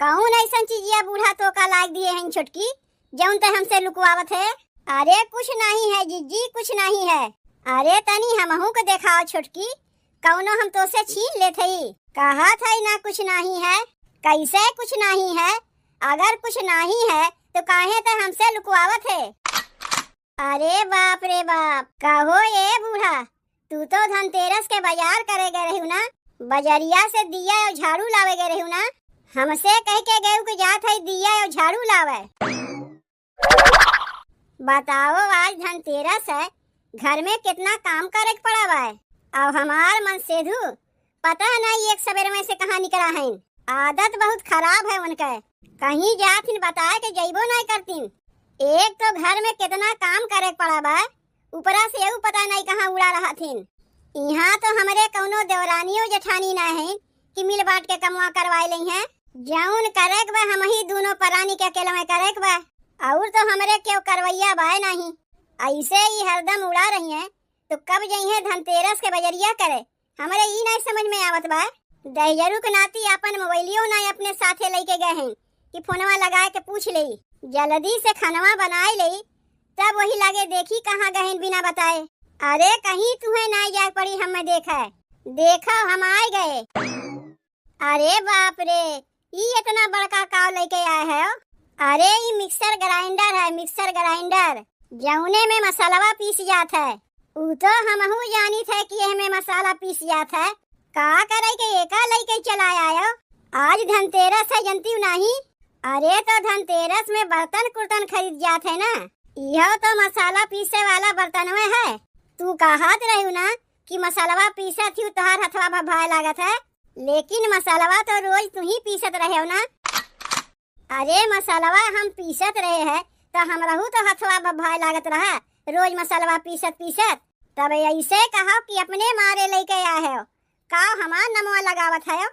कौन ऐसा चीजिया बूढ़ा तो का लाग दिए हैं छोटकी जौन ते हमसे लुकवावत है? अरे कुछ नहीं है जीजी, कुछ नहीं है। अरे तनी हमहू को देखाओ छोटकी, कौनो हम तो से छीन ले थई। कहा था ना कुछ नहीं है, कैसे कुछ नहीं है? अगर कुछ नहीं है तो काहे ते हमसे लुकवावत है? अरे बाप रे बाप, कहो ये बूढ़ा, तू तो धनतेरस के बाजार करे गए रही ना, बजरिया से दिया और झाड़ू लावे गए रही ना, हमसे कह के गए कि जात है दिया और झाड़ू लावे। बताओ आज धनतेरस है, घर में कितना काम करे पड़ा हुआ है और हमार मन सेधु पता नहीं एक सवेरे में से कहाँ निकला है। आदत बहुत खराब है उनका, कहीं जातिन बताए के जइबो नहीं करतीन। एक तो घर में कितना काम करे पड़ा बा, ऊपरा से यू पता नहीं कहाँ उड़ा रहा थीन। यहाँ तो हमारे कौनो देवरानियों जेठानी ना है कि मिल बांट के कमवा करवाए ली हैं। जौन करे बा हम ही दोनों परानी के अकेले में करे बा, और तो हमारे क्यों करवैया बाय नहीं। ऐसे ही हरदम उड़ा रही हैं तो कब जइहे धनतेरस के बजरिया करे, हमारे ई नहीं समझ में आवत बा। दहजरू के नाती अपन मोबाइलियो ना अपने साथे लेके गए हैं कि फोनवा लगा के पूछ ले, जल्दी से खानवा बनाए ले, तब वही लगे देखी कहाँ गए बिना बताए। अरे कहीं तुम्हें ना जा पड़ी, हमें देखा देखो हम आए गए। अरे बाप रे, ये इतना बड़का काव लेके आए है? अरे ये मिक्सर ग्राइंडर है, मिक्सर ग्राइंडर, जौने में मसाला पीस जात है। ऊ तो हमहू जानी थे कि हमें मसाला पीस जात है। का करे के एका लेके चला आयो? आज धनतेरस है जनती नहीं? अरे तो धनतेरस में बर्तन कुर्तन खरीद जात है ना, यह तो मसाला पीसे वाला बर्तन में है। तू कहत रही ना कि मसाला पीसा थी तोहार हथवा भभाए लागत है, लेकिन मसाला तो रोज तू ही पीसत रहे हो ना। अरे मसाला हम पीसत रहे हैं तो हमरहू तो हथवा भभाए लागत रहा रोज मसाला पीसत पीसत। तब ऐसे कहो कि अपने मारे लेके आए हो, का हमार नमवा लगावत है?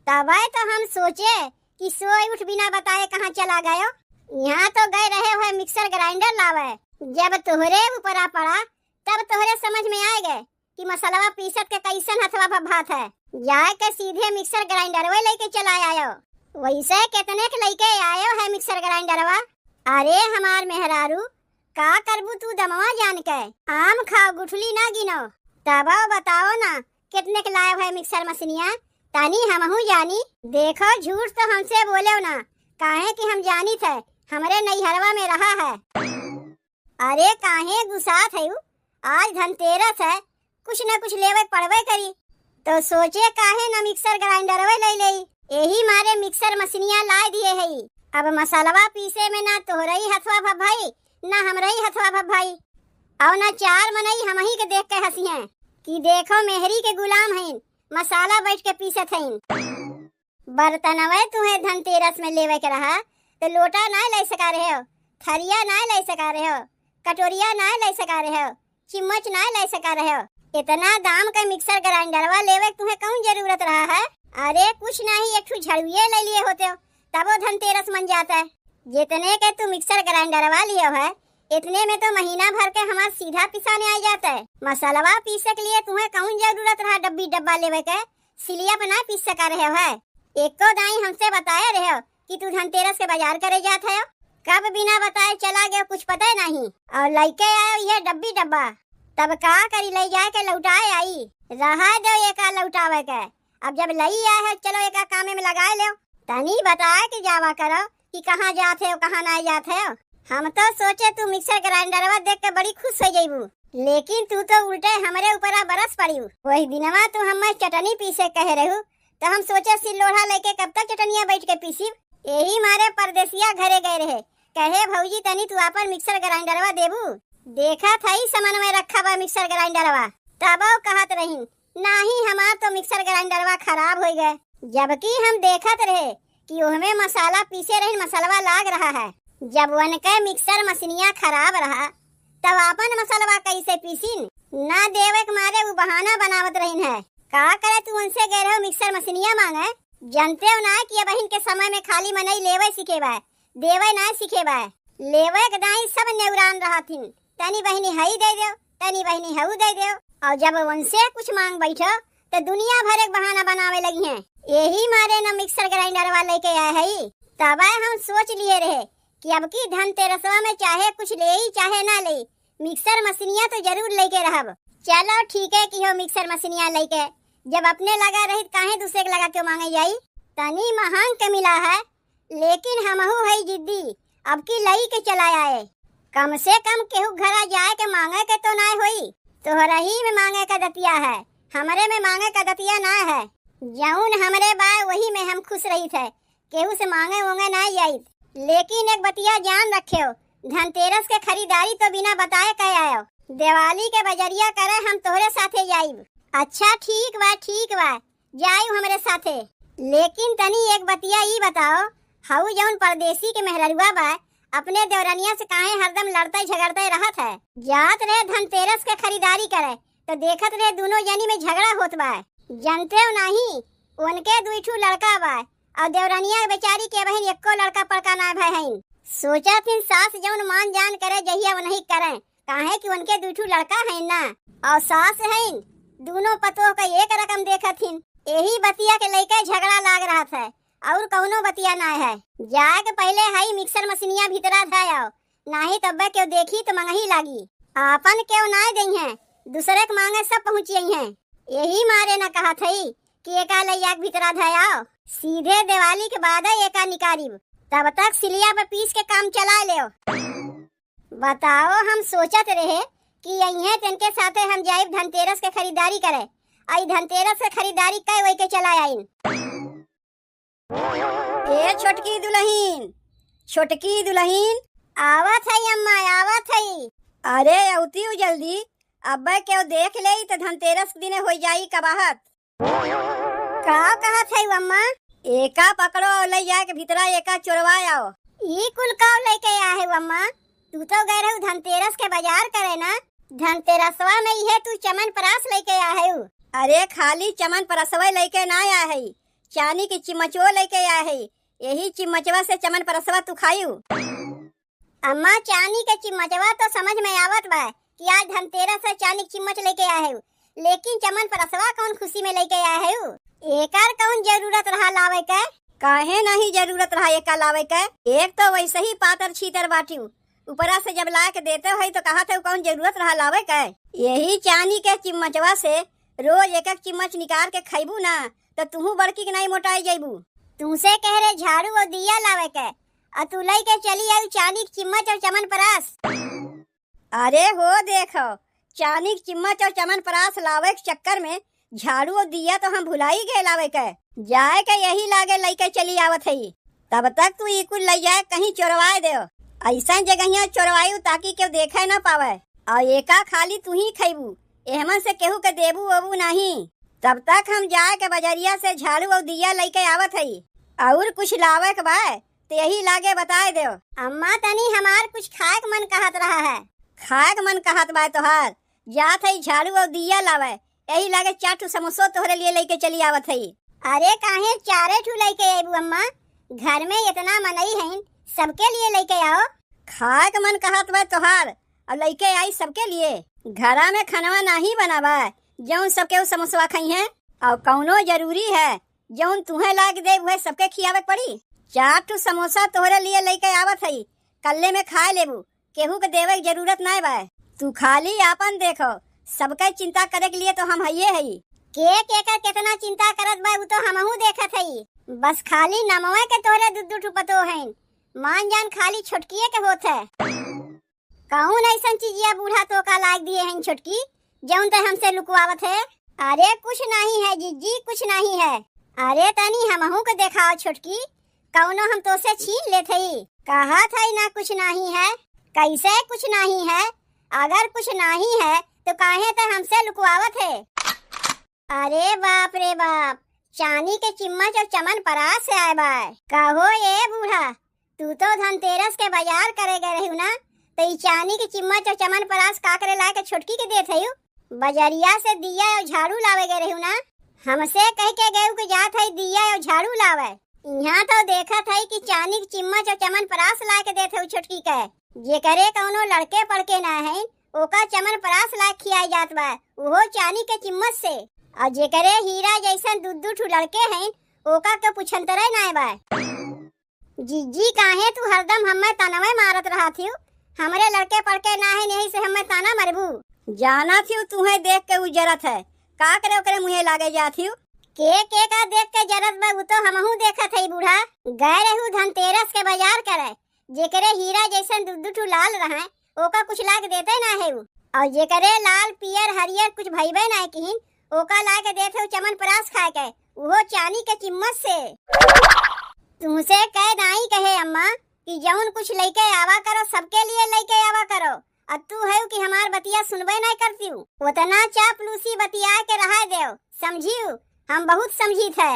तब तो हम सोचे कि सोए उठ बिना बताए कहाँ चला गयो। यहाँ तो गए रहे हुए मिक्सर ग्राइंडर लावे, जब तोहरे ऊपरा पड़ा तब तोहरे समझ में आ गए कि मसाला पीसत के कैसन हथवा भभात है। जाए के सीधे मिक्सर ग्राइंडर वे लेके चला आयो। वैसे कितने के लेके आयो है मिक्सर ग्राइंडरवा? अरे हमार मेहरारू, का करबू तू दमवा जान के? आम खाओ गुठली ना गिनो। तब बताओ ना कितने के लाए है मिक्सर मशीनिया, तानी हमहू जानी। देखो झूठ तो हमसे बोले ना, काहे कि हम जानी थे हमारे नैहरवा में रहा है। अरे काहे गुस्सात है? आज धनतेरस है, कुछ न कुछ लेवे पड़वे करी, तो सोचे काहे ना मिक्सर ग्राइंडर वे ले ले। यही मारे मिक्सर मशीनिया ला दिए है। अब मसालवा पीसे में ना तोहरई हथवा भभाई ना हमरई हथवा भभाई, और ना चार मनई हम ही के देख के हंसी हैं कि देखो मेहरी के गुलाम हैं, मसाला बैठ के पीसत हैं। बर्तनवे तुम्हें धनतेरस में लेवे के रहा तो लोटा ना ले सका रहे हो, थरिया ना ले सका रहे हो, कटोरिया ना ले सका रहे हो, चिम्मच ना ले सका रहे हो। इतना दाम का मिक्सर ग्राइंडरवा लेवे तुम्हें कौन जरूरत रहा है? अरे कुछ नहीं, एक झड़ुए ले लिए होते हो तब वो धनतेरस मन जाता है। जितने के तू मिक्सर ग्राइंडरवा लियो है, इतने में तो महीना भर के हमार सीधा पिसाने आ जाता है। मसाला पीसे के लिए तुम्हें कौन जरूरत रहा डब्बी डब्बा लेवे के? सिलिया पे ना पीस सका रहे हो है? एको दाई हमसे बताए रहे हो कि तू धनतेरस के बाजार करे जात है? कब बिना बताए चला गया कुछ पता नहीं, और लेके आयो ये डब्बी डब्बा। तब का करी, ले जाए के लौटाए आई? रहा दो एका लौटावे के। अब जब लई आए है चलो एका कामे में लगा लो, तनी बताए कि जावा करो कि कहाँ जाते हो कहाँ ना जाते हो। हम तो सोचे तू मिक्सर ग्राइंडरवा देख के बड़ी खुश हो जाइबू, लेकिन तू तो उल्टे हमारे ऊपर बरस पड़ी। वही दिनवा तू हमें चटनी पीसे कह रहू तो हम सोचे सिलोढ़ा लेके कब तक चटनिया बैठ के पीसी। यही मारे परदेसिया घरे गए रहे, कहे भौजी तनी तू अपन मिक्सर ग्राइंडरवा देबू। देखा था ही सामान में रखा हुआ मिक्सर ग्राइंडरवा, तब कहत रही नहीं हमार तो मिक्सर ग्राइंडरवा खराब हो गए, जबकि हम देखत रहे कि उसमें मसाला पीसे रहे, मसाला लाग रहा है। जब उनके मिक्सर मशीनिया खराब रहा तब अपन मसाला कैसे पीसीन? ना देवे के मारे वो बहाना बनावत रही है। का करे तू उनसे गए रहो मिक्सर मशीनिया मांगे? जानते हो ना कि बहन के समय में खाली मनई लेवे सीखेबा, देवे ना सीखेबा। लेवे के दाई सब नेउरान रहा थी, तनी बहनी हई दे दो, तनी बहनी हऊ दे दो, और जब उनसे कुछ मांग बैठो तो दुनिया भर एक बहाना बनावे लगी हैं। यही मारे न मिक्सर ग्राइंडर वाले के आए है। तब हम सोच लिए रहे कि अब की धनतेरसवा में चाहे कुछ ले ही चाहे ना ले, मिक्सर मशीनिया तो जरूर लेके रहब। चलो ठीक है कि हो मिक्सर मशीनिया लेके, जब अपने लगा रही काहे दूसरे के लगा के मांगे जाई। तनी महंग के मिला है, लेकिन हमहू है जिद्दी, अब की लई के चला आए। कम से कम केहू घरा जाए के मांगे के तो ना होई। तोहरा ही में मांगे का दतिया है, हमरे में मांगे का दतिया ना है। जौन हमरे बा वही में हम खुश रही थे, केहू से मांगे होंगे ना आई। लेकिन एक बतिया जान रखे, धनतेरस के खरीदारी तो बिना बताए कह आयो। दिवाली के बजरिया करे हम तोहरे साथे जाइब। अच्छा ठीक बा जाइब हमरे साथे। लेकिन तनी एक बतिया ई बताओ, हाउ जौन परदेसी के मेहररुआ बा अपने देवरनिया से काहे हरदम लड़ते झगड़ते रहत है। जात रहे धनतेरस के खरीदारी करे तो देखत रहे दोनों जनी में झगड़ा होत बा। जानते हो नहीं, उनके दुईठू लड़का बा और देवरनिया बेचारी के बहन एको लड़का पड़का ना भाई हईन। सोचा थी सास जौन मान जान करे जहिया वो नहीं करे, काहे कि उनके दुईठू लड़का है ना और सास है, दोनों पतों का एक रकम देखथिन। यही बतिया के लेके झगड़ा लाग रहा था और कौनो बतिया ना है। जाके पहले हाई मिक्सर मशीनिया भीतरा धाओ, नाही तब क्यों देखी तो मंगही लागी। आपन क्यों ना दई है, दूसरे के मांगे सब पहुँची है। यही मारे न कहा थई कि एका लैया भीतरा धाओ, सीधे दिवाली के बाद एका निकारिब, तब तक सिलिया पे पीस के काम चला ले। बताओ, हम सोचत रहे कि यही तिनके साथे हम जाइब धनतेरस के खरीदारी करे। आई धनतेरस से खरीदारी कई वही के चला आइन। ए छोटकी दुल्हीन आवत है अम्मा, आवत है। अरे औती जल्दी, अब क्यों देख ले तो धनतेरस दिने हो जाई कबाहत। का कहत है अम्मा? एका पकड़ो और ले जाके भीतरा एका चोरवा आओ। ई कुल का लेके आए है अम्मा? तू तो गए रहे धनतेरस के बाजार करे ना, धनतेरसवा में यह तू चमन परास लेके आए है। अरे खाली चमन परसवा लेके ना आया है, चांदी की चिमचो लेके आया है। यही चिमचवा से चमन परसवा तू खायू। अम्मा चांदी के चिमचवा तो समझ में आवत बा कि आज धनतेरस से चांदी की चिमच लेके आया है, लेकिन चमन परसवा कौन खुशी में लेके आया है? एकर कौन जरूरत रहा लावे के? काहे नहीं जरूरत रहा एका लावे के? एक तो वैसे ही पातर छीतर बाटियू, ऊपरा से जब ला के देते हो तो कहा थे कौन जरूरत रहा लावे के? यही चांदी के चिमचवा से रोज एक एक चिम्मच निकाल के खाइबू ना तो तुहू बड़की के नहीं मोटाई जाइबू। तुमसे कह रहे झाड़ू और दिया लावे के, और तू लाई के चली आई चांदी की चिम्मच और चमन परास। अरे हो देखो, चांदी की चिम्मच और चमन परास लावे के चक्कर में झाड़ू और दिया तो हम भुलाई गए लावे के। जाए के यही लागे लेके चली आवत है, तब तक तू ई कुल ले जाए कहीं चोरवाए दे। ऐसा जगह चोरवायू ताकि केहू देखे न पावे, और एका खाली तू ही खाइबू, एहमन से केहू के देबू ओबू नहीं। तब तक हम जाए के बजरिया से झाड़ू और दिया लेके आवत है। और कुछ लावे के बा तो यही लागे बताए दो। अम्मा तनी हमार कुछ खाए के मन कहत रहा है। खाए के मन कहत बा तोहार? जात है झाड़ू और दिया लावे, यही लागे 4 समोसा तोहरे लिए लेके चली आवत है। अरे काहे 4 ठू लेके आबू अम्मा? घर में इतना मनई है, सबके लिए लेके आओ। खाए के मन कहत बा तोहार और लेके आई सबके लिए। घरा में खाना नहीं बनावा जौन सबके समोसा खाई है, और कौनो जरूरी है जौन तुम्हें लाग दे वह सबके खियावे पड़ी। 4 समोसा तोहरे लिए लेके आवत है, कल्ले में खा लेबू, केहू के देवे की जरूरत नहीं बा। तू खाली आपन देखो, सबके चिंता करे के लिए तो हम हइये हई। के कितना चिंता करत बा वो तो हमहू देखत हई। बस खाली नमवे के तोहरे दूध ठुपतो हैं, मान जान खाली छोटकिए के होत है। कौन ऐसा चीजिया बूढ़ा तो का लाग दिए हैं छोटकी जौन ते हमसे लुकवावत है? अरे कुछ नहीं है जीजी, कुछ नहीं है। अरे तनी हमहू को दिखाओ छोटकी, कौनो हम तो से छीन लेते ही। कहा था ना कुछ नहीं है, कैसे कुछ नहीं है? अगर कुछ नहीं है तो काहे तो हमसे लुकवावत है? अरे बाप रे बाप, चांदी के चिम्मच और चमन परास से आए बा। कहो ये बूढ़ा, तू तो धनतेरस के बाजार करे गए रही ना, तो ई चांदी की चिम्मच और चमन परास का करे लाए के छोटकी के देत हई? बजरिया से दिया और झाड़ू लावे गए रही ना, हमसे कह के गए कि जात है दिया और झाड़ू लावे। यहाँ तो देखा था कि चांदी की चिम्मच और चमन परास ला के देते हो छोटकी के। जे करे कौनो लड़के पड़के ना है ओका चमन परास ला खिया जात बा, वो चांदी के चिम्मच से। और जे करे हीरा जैसा दूध लड़के हैं ओका के पुछंतरे ना बा। जीजी काहे तू हरदम हमें तनवे मारत रहा थी? हमरे लड़के पड़के ना है नहीं से हमें ताना मरबू। जाना थी तुम्हें देख के उजरत है, का करे ओकरे मुहे लागे जाती के का देख के जरत बा। तो हमहू देखत है बूढ़ा गए रहू धनतेरस के बाजार करे, जेकरे हीरा जैसन दुद्दू लाल रहे ओका कुछ लाग देते ना है और जेकरे लाल पियर हरियर कुछ भइबे ना किहिन ओका ला के देते हो चमन परास खाए के, वो चानी के चिम्मच से। तुमसे कह नहीं कहे अम्मा कि जौन कुछ लेके आवा करो सबके लिए लेके आवा करो, अब तू है कि हमार बतिया सुनबे नहीं करती हूँ। उतना चापलूसी बतिया के रहा देव, समझियो हम बहुत समझी थे।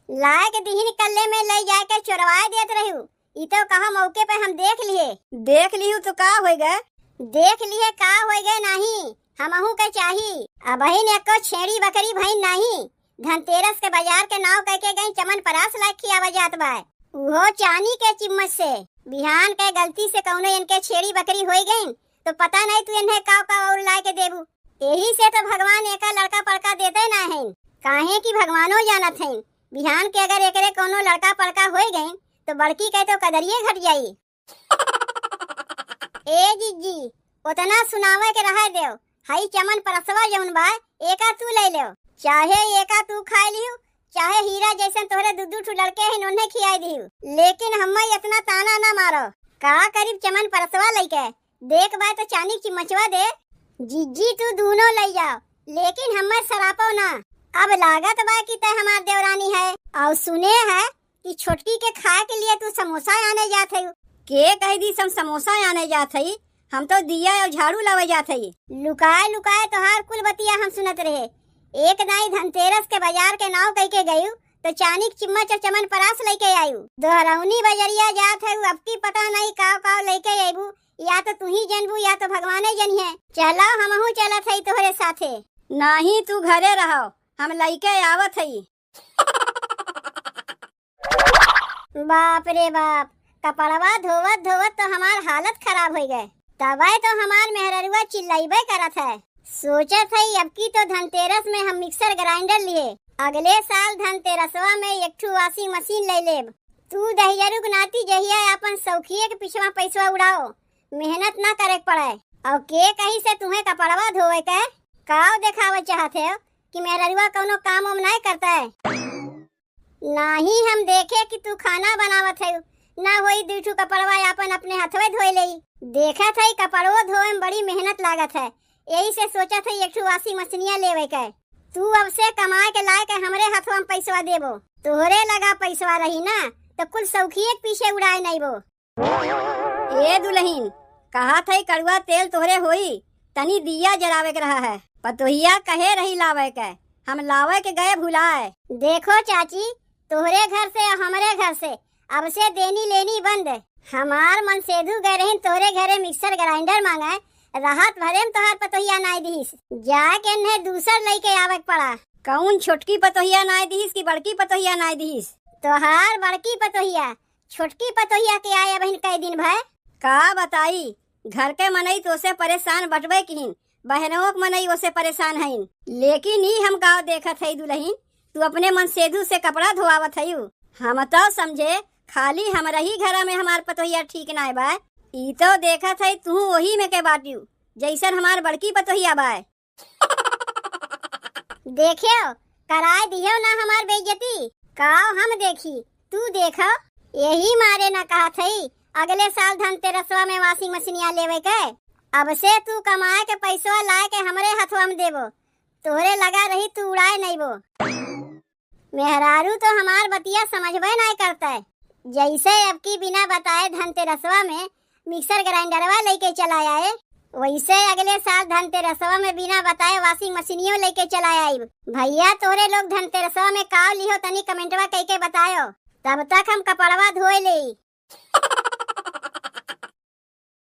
लाए के दिहिन कल्ले में ले जाके चुरवाए देत रहू। ई तो कहा मौके पे हम देख लिए तो का हो गए? देख लिए का हो गए नहीं, हमहू के चाही। अब बहिन एको छेड़ी बकरी बहिन नहीं, धनतेरस के बाजार के नाव कह के गई चमन परास लाख खियावा जात बा, वो चानी के चिम्मच से। बिहान के गलती से कौनो इनके छेड़ी बकरी हो गई तो पता नहीं तू इन्हें का और ला के देबू। यही से तो भगवान एका लड़का पड़का देते ना है, काहे कि भगवानो जानत है बिहान के अगर एकरे कोनो लड़का पड़का हो गई तो बड़की कह तो कदरिये घट जाई। ए जीजी उतना सुनावे के रहा देव, हई चमन परसवा जौन बा एका तू ले ले, चाहे एका तू खा लियो चाहे हीरा जैसन तोहरे दुद्दू लड़के हैं उन्हें खियाई दियो, लेकिन हम्मे इतना ताना ना मारो। का करीब चमन परसवा लेके देख बा तो चानी चिमचवा दे। जीजी तू दोनों ले जाओ, लेकिन हम्मे सरापो ना। अब लागत बा कि ते हमार देवरानी है और सुने है कि छोटकी के खाए के लिए तू समोसा आने जात है। के कह दी सम समोसा आने जात है, हम तो दिया और झाड़ू लावे जात है। लुकाए लुकाए तो हर कुल बतिया हम सुनत रहे। एक नाई धनतेरस के बाजार के नाव कह के गयू तो चानी चिम्मच और चमन परास लेके आयु। दोहरौनी बजरिया जात है, अब की पता नहीं काव लेके आयबू, या तो तू ही जनबू या तो भगवाने जनिए। चलो हमहू चलत है तोहरे साथे। नहीं तू घरे रहो, हम लइके आवत हई। बाप रे बाप, कपड़वा धोवत धोवत तो हमार हालत खराब हो गए। तबे तो हमार मेहररुआ चिल्लाइबे करत है। सोचत है अब की तो धनतेरस में हम मिक्सर ग्राइंडर लिए, अगले साल धनतेरसवा में एक ठू वॉशिंग मशीन ले लेब। तू दहियरुक नाती जहिया अपन सौखिए के पिछवा पैसा उड़ाओ, मेहनत ना करे पड़े। और के कहीं से तुम्हें कपड़वा धोए के काव देखावे चाहते हो कि मेहररुआ कोनो काम उम नहीं करता है। नहीं हम देखे कि तू खाना बनावत है, ना वही दूठू कपड़वा अपन अपने हाथवे धोए ले। देखा था कपड़वा धोए में बड़ी मेहनत लागत है, यही से सोचा था एक ठू वॉशिंग मशीनिया लेवे के। तू अब से कमाए के लाए के हमरे हाथवा में पैसा देबो, तोहरे लगा पैसा रही ना तो कुल सौखिए के पीछे उड़ाए नहीं बो। ए दुल्हन कहा था कड़वा तेल तोहरे होई, तनी दिया जरावे के रहा है, पतोहिया कहे रही लावे के, हम लावे के गए भुलाए। देखो चाची तोहरे घर से और हमरे घर से अब से देनी लेनी बंद। हमार मन सेधु गए रही तोहरे घरे मिक्सर ग्राइंडर मांगे, राहत भरे में तोहार पतोहिया नाई दीस, जाके ने दूसर लेके आवे पड़ा। कौन छोटकी पतोहिया नाई दीस की बड़की पतोहिया नाई दीस? तोहार बड़की पतोहिया, छोटकी पतोहिया के आए बहन कई दिन भाई का बताई। घर के मनई तो से परेशान बटवे किहिन, बहनों के मनई ओसे परेशान हईन, लेकिन ही हम गाँव देखत है दुल्हन तू अपने मन सेधु से कपड़ा धोआवत है। हम तो समझे खाली हमारा ही घर में हमार पतोहिया ठीक ना बा, ई तो देखत है तू वही में के बाटियू जैसन हमार बड़की पतोहिया बा। देखियो कराए दियो ना हमार बेइज्जती, काव हम देखी तू देखो। यही मारे ना कहा थई अगले साल धनतेरसवा में वॉशिंग मशीनिया लेवे के। अब से तू कमाए के पैसा लाए के हमरे हाथवा में देबो, तोहरे लगा रही तू उड़ाए नहीं बो। मेहरारू तो हमार बतिया समझबे नहीं करता है, जैसे अब की बिना बताए धनतेरसवा में मिक्सर ग्राइंडरवा लेके चला आए, वैसे अगले साल धनतेरसवा में बिना बताए वॉशिंग मशीनियों लेके चला आई। भैया तोरे लोग धनतेरसवा में काव लिहो तनी कमेंटवा कह के बतायो, तब तक हम कपड़वा धोए ले।